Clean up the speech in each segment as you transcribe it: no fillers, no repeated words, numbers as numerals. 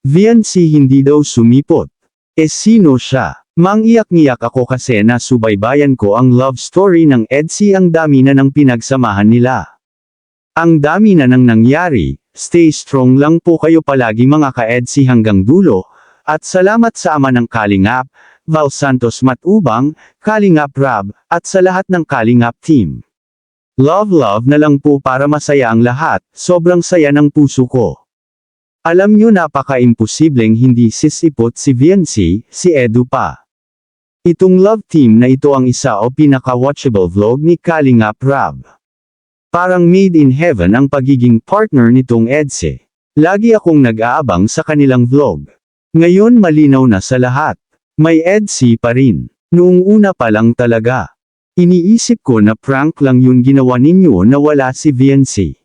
Viancy hindi daw sumipot. Sino siya? Mangiyak-ngiyak ako kasi nasubaybayan ko ang love story ng EDSI, ang dami na ng pinagsamahan nila. Ang dami na nang nangyari. Stay strong lang po kayo palagi mga ka-EDSI hanggang dulo, at salamat sa ama ng Kalingap, Val Santos Matubang, Kalingap Rab, at sa lahat ng Kalingap team. Love na lang po para masaya ang lahat, sobrang saya ng puso ko. Alam nyo napaka-imposibleng hindi sisipot si Viancy, si Edu pa. Itong love team na ito ang isa o pinaka-watchable vlog ni Kalingap Rab. Parang made in heaven ang pagiging partner nitong EDSI. Lagi akong nag-aabang sa kanilang vlog. Ngayon malinaw na sa lahat. May EDSI pa rin. Noong una pa lang talaga. Iniisip ko na prank lang yun ginawa ninyo na wala si Viancy.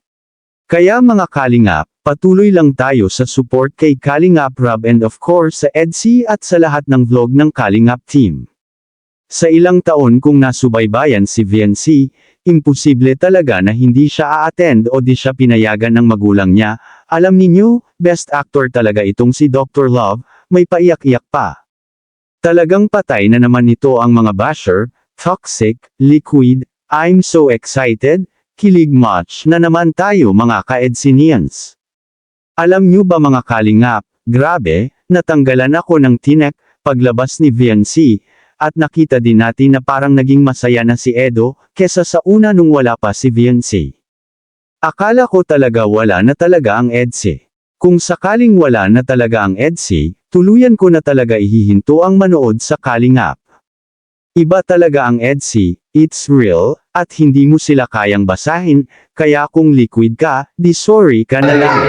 Kaya mga Kalingap, patuloy lang tayo sa support kay Kalingap Rab and of course sa EDSI at sa lahat ng vlog ng Kalingap team. Sa ilang taon kung nasubaybayan si Viancy, imposible talaga na hindi siya a-attend o di siya pinayagan ng magulang niya. Alam ninyo, best actor talaga itong si Dr. Love, may paiyak-iyak pa. Talagang patay na naman nito ang mga basher, toxic, liquid, I'm so excited, kilig much na naman tayo mga ka-EDSInians. Alam nyo ba mga Kalingap, grabe, natanggalan ako ng tinek, paglabas ni Viancy, at nakita din natin na parang naging masaya na si Edo, kesa sa una nung wala pa si Viancy. Akala ko talaga wala na talaga ang EDSI. Kung sakaling wala na talaga ang EDSI, tuluyan ko na talaga ihihinto ang manood sa Kalingap. Iba talaga ang EDSI, it's real, at hindi mo sila kayang basahin, kaya kung liquid ka, di sorry ka na lang.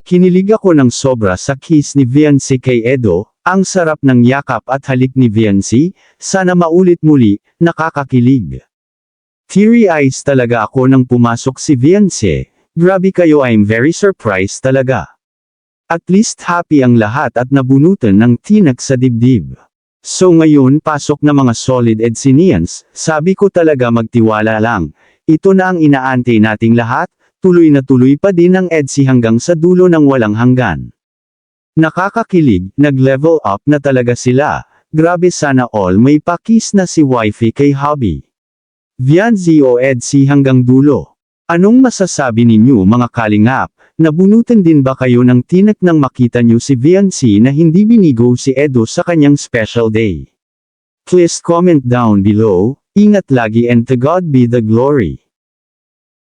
Kinilig ako ng sobra sa kiss ni Viancy kay Edo, ang sarap ng yakap at halik ni Viancy, sana maulit muli, nakakakilig. Teary eyes talaga ako nang pumasok si Viancy, grabe kayo, I'm very surprised talaga. At least happy ang lahat at nabunutan ng tinak sa dibdib. So ngayon pasok na mga solid EDSInians, sabi ko talaga magtiwala lang, ito na ang inaantay nating lahat. Tuloy na tuloy pa din ang EDSI hanggang sa dulo ng walang hanggan. Nakakakilig, nag-level up na talaga sila, grabe sana all may pakis na si wifey kay hubby. Viancy o EDSI hanggang dulo. Anong masasabi ninyo mga Kalingap, nabunutan din ba kayo ng tinak nang makita nyo si Viancy na hindi binigo si Edo sa kanyang special day? Please comment down below, ingat lagi and to God be the glory.